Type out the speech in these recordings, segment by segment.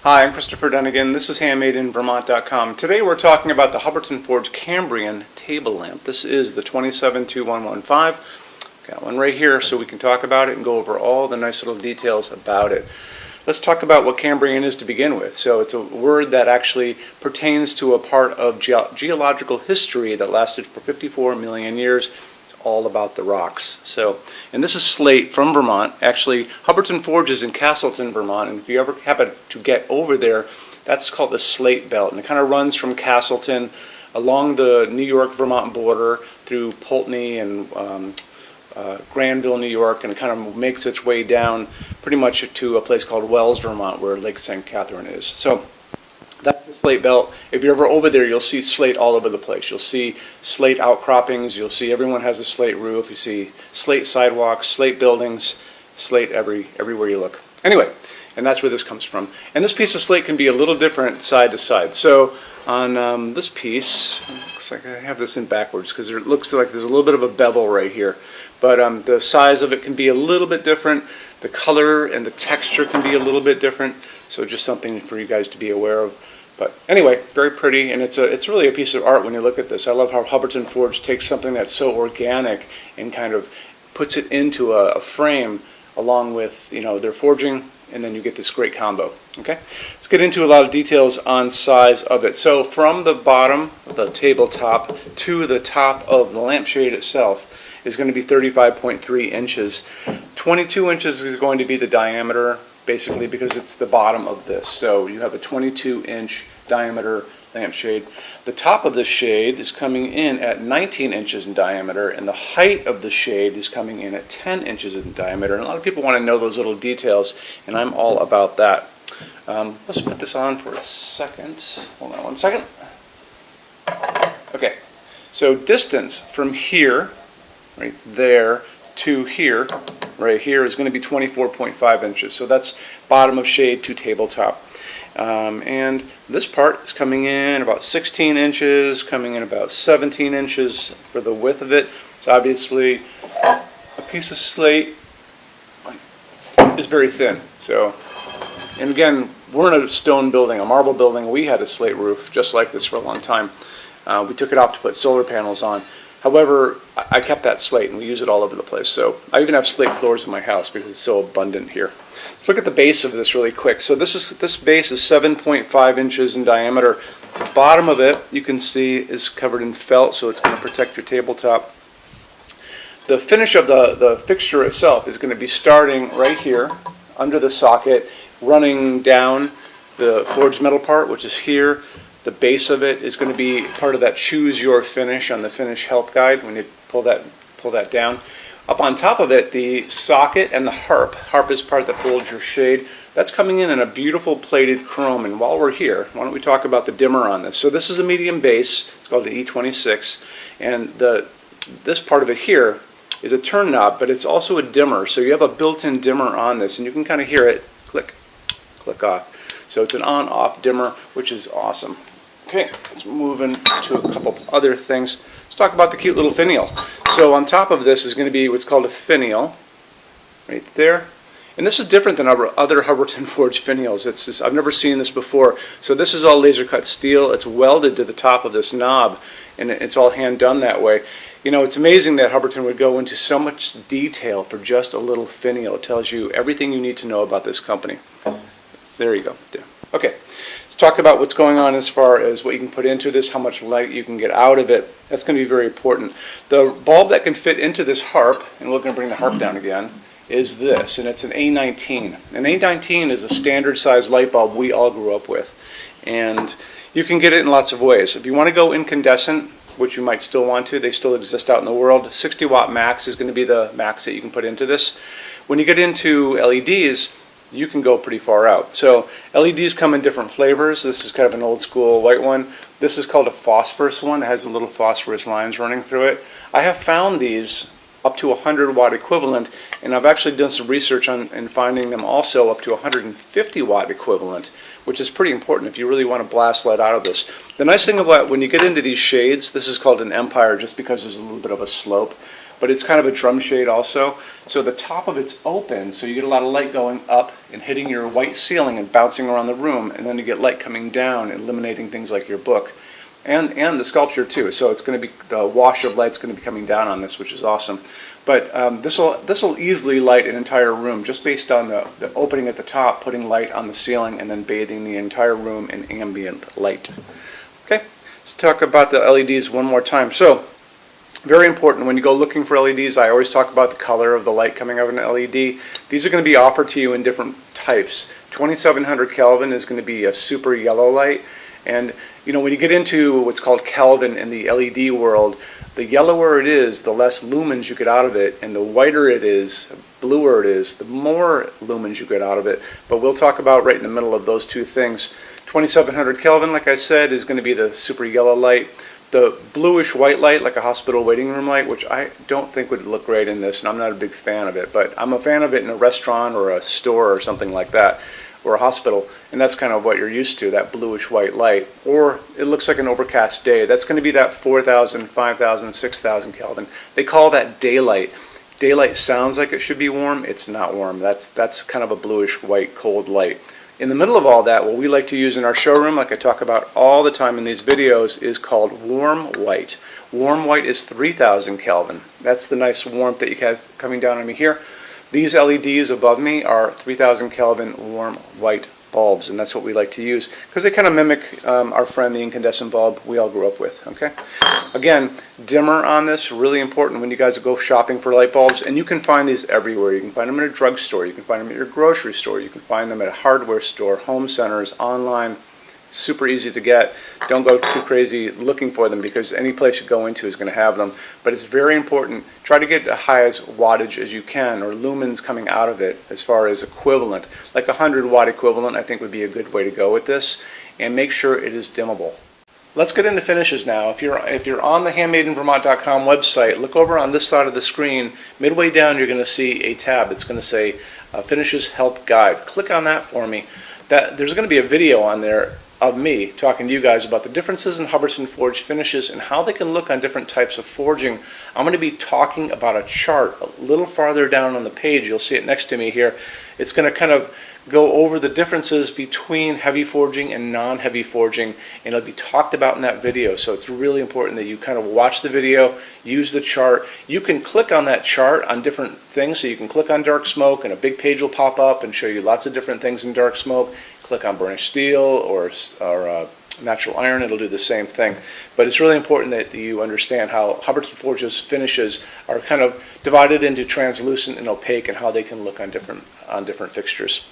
Hi, I'm Christopher Dunnigan. This is HandmadeInVermont.com. Today we're talking about the Hubbardton Forge Cambrian table lamp. This is the 272115. Got one right here so we can talk about it and go over all the nice little details about it. Let's talk about what Cambrian is to begin with. So it's a word that actually pertains to a part of geological history that lasted for 54 million years. All about the rocks. So, and this is Slate from Vermont. Actually, Hubbardton Forge is in Castleton, Vermont, and if you ever happen to get over there, that's called the Slate Belt, and it kind of runs from Castleton along the New York-Vermont border through Poultney and Granville, New York, and it kind of makes its way down pretty much to a place called Wells, Vermont, where Lake St. Catherine is. So that's the slate belt. If you're ever over there, you'll see slate all over the place. You'll see slate outcroppings. You'll see everyone has a slate roof. You see slate sidewalks, slate buildings, slate everywhere you look. Anyway, and that's where this comes from. And this piece of slate can be a little different side to side. So on this piece, looks like I have this in backwards because it looks like there's a little bit of a bevel right here. But the size of it can be a little bit different. The color and the texture can be a little bit different. So just something for you guys to be aware of. But anyway, very pretty, and it's really a piece of art when you look at this. I love how Hubbardton Forge takes something that's so organic and kind of puts it into a frame along with, you know, their forging, and then you get this great combo. Okay, let's get into a lot of details on size of it. So from the bottom of the tabletop to the top of the lampshade itself is going to be 35.3 inches. 22 inches is going to be the diameter, basically, because it's the bottom of this. So you have a 22-inch diameter lampshade. The top of the shade is coming in at 19 inches in diameter, and the height of the shade is coming in at 10 inches in diameter. And a lot of people want to know those little details, and I'm all about that. Let's put this on for a second. Hold on one second. Okay, so distance from here, right there, to here, right here, is going to be 24.5 inches. So that's bottom of shade to tabletop. And this part is coming in about 16 inches, coming in about 17 inches for the width of it. So obviously a piece of slate is very thin. So, and again, we're in a stone building, a marble building. We had a slate roof just like this for a long time. We took it off to put solar panels on. However, I kept that slate and we use it all over the place. So I even have slate floors in my house because it's so abundant here. Let's look at the base of this really quick. So this base is 7.5 inches in diameter. The bottom of it, you can see, is covered in felt, so it's going to protect your tabletop. The finish of the fixture itself is going to be starting right here under the socket, running down the forged metal part, which is here. The base of it is going to be part of that choose your finish on the finish help guide when you pull that down. Up on top of it, the socket and the harp. Harp is part that holds your shade. That's coming in a beautiful plated chrome. And while we're here, why don't we talk about the dimmer on this? So this is a medium base. It's called the E26. And this part of it here is a turn knob, but it's also a dimmer. So you have a built-in dimmer on this, and you can kind of hear it click, click off. So it's an on-off dimmer, which is awesome. Okay, let's move into a couple other things. Let's talk about the cute little finial. So on top of this is going to be what's called a finial, right there. And this is different than our other Hubbardton Forge finials. I've never seen this before. So this is all laser cut steel. It's welded to the top of this knob, and it's all hand done that way. You know, it's amazing that Hubbardton would go into so much detail for just a little finial. It tells you everything you need to know about this company. There you go. There. Okay, let's talk about what's going on as far as what you can put into this, how much light you can get out of it. That's going to be very important. The bulb that can fit into this harp, and we're going to bring the harp down again, is this, and it's an A19. An A19 is a standard size light bulb we all grew up with, and you can get it in lots of ways. If you want to go incandescent, which you might still want to, they still exist out in the world, 60 watt max is going to be the max that you can put into this. When you get into LEDs, you can go pretty far out. So LEDs come in different flavors. This is kind of an old school white one. This is called a phosphorus one. It has the little phosphorus lines running through it. I have found these up to 100 watt equivalent, and I've actually done some research on and finding them also up to 150 watt equivalent, which is pretty important if you really want to blast light out of this. The nice thing about when you get into these shades, this is called an empire just because there's a little bit of a slope. but it's kind of a drum shade also. So the top of it's open, so you get a lot of light going up and hitting your white ceiling and bouncing around the room, and then you get light coming down, illuminating things like your book. And the sculpture too. So it's going to be, the wash of light's going to be coming down on this, which is awesome. But this will easily light an entire room just based on the opening at the top, putting light on the ceiling, and then bathing the entire room in ambient light. Okay, let's talk about the LEDs one more time. So very important when you go looking for LEDs. I always talk about the color of the light coming out of an LED. These are going to be offered to you in different types. 2700 Kelvin is going to be a super yellow light. And you know, when you get into what's called Kelvin in the LED world, the yellower it is, the less lumens you get out of it, and the whiter it is, bluer it is, the more lumens you get out of it. But we'll talk about right in the middle of those two things. 2700 Kelvin, like I said, is going to be the super yellow light. The bluish white light, like a hospital waiting room light, which I don't think would look great in this, and I'm not a big fan of it, but I'm a fan of it in a restaurant or a store or something like that, or a hospital, and that's kind of what you're used to, that bluish white light. Or it looks like an overcast day. That's going to be that 4,000, 5,000, 6,000 Kelvin. They call that daylight. Daylight sounds like it should be warm. It's not warm. That's kind of a bluish white cold light. In the middle of all that, what we like to use in our showroom, like I talk about all the time in these videos, is called warm white. Warm white is 3,000 Kelvin. That's the nice warmth that you have coming down on me here. These LEDs above me are 3,000 Kelvin warm white bulbs, and that's what we like to use because they kind of mimic our friend the incandescent bulb we all grew up with. Okay, again, dimmer on this, really important when you guys go shopping for light bulbs, and you can find these everywhere. You can find them in a drugstore, you can find them at your grocery store, you can find them at a hardware store, home centers, online. Super easy to get. Don't go too crazy looking for them because any place you go into is going to have them. But it's very important. Try to get the highest wattage as you can, or lumens coming out of it as far as equivalent. Like 100 watt equivalent I think would be a good way to go with this. And make sure it is dimmable. Let's get into finishes now. If you're on the HandmadeInVermont.com website, look over on this side of the screen. Midway down you're going to see a tab. It's going to say Finishes Help Guide. Click on that for me. There's going to be a video on there of me talking to you guys about the differences in Hubbardton forged finishes and how they can look on different types of forging. I'm going to be talking about a chart a little farther down on the page. You'll see it next to me here. It's going to kind of go over the differences between heavy forging and non-heavy forging, and it'll be talked about in that video. So it's really important that you kind of watch the video, use the chart. You can click on that chart on different things. So you can click on dark smoke and a big page will pop up and show you lots of different things in dark smoke. Click on burnished steel or natural iron, it'll do the same thing. But it's really important that you understand how Hubbardton Forge's finishes are kind of divided into translucent and opaque and how they can look on different fixtures.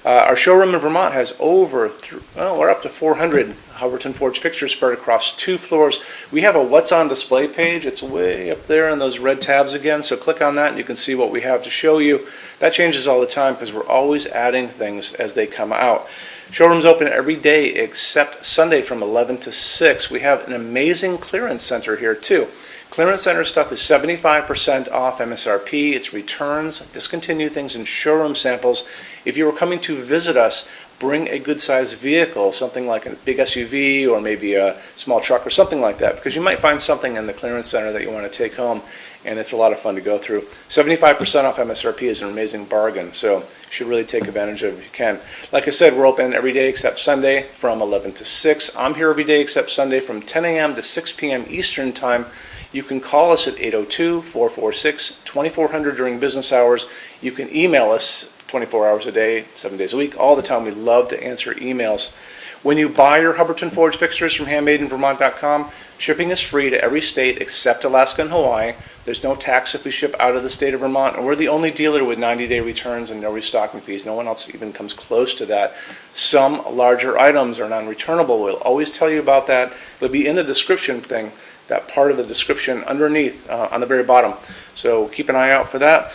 Our showroom in Vermont has we're up to 400 Hubbardton Forge fixtures spread across 2 floors. We have a What's on Display page. It's way up there in those red tabs again, so click on that and you can see what we have to show you. That changes all the time because we're always adding things as they come out. Showroom's open every day except Sunday from 11 to 6. We have an amazing clearance center here too. Clearance center stuff is 75% off MSRP. It's returns, discontinued things, and showroom samples. If you were coming to visit us, bring a good-sized vehicle, something like a big SUV or maybe a small truck or something like that, because you might find something in the clearance center that you want to take home, and it's a lot of fun to go through. 75% off MSRP is an amazing bargain, so you should really take advantage of it if you can. Like I said, we're open every day except Sunday from 11 to 6. I'm here every day except Sunday from 10 a.m. to 6 p.m. Eastern Time. You can call us at 802-446-2400 during business hours. You can email us 24 hours a day, 7 days a week, all the time. We love to answer emails. When you buy your Hubbardton Forge fixtures from HandmadeInVermont.com, shipping is free to every state except Alaska and Hawaii. There's no tax if we ship out of the state of Vermont, and we're the only dealer with 90-day returns and no restocking fees. No one else even comes close to that. Some larger items are non-returnable. We'll always tell you about that. It'll be in the description thing, that part of the description underneath on the very bottom. So keep an eye out for that.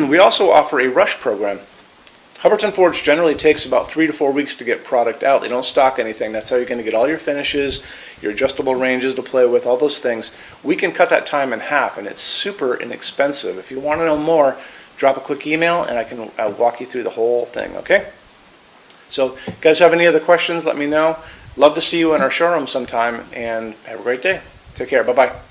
We also offer a rush program. Hubbardton Forge generally takes about 3 to 4 weeks to get product out. They don't stock anything. That's how you're going to get all your finishes, your adjustable ranges to play with, all those things. We can cut that time in half, and it's super inexpensive. If you want to know more, drop a quick email, and I can walk you through the whole thing, okay? So, if you guys have any other questions, let me know. Love to see you in our showroom sometime, and have a great day. Take care. Bye-bye.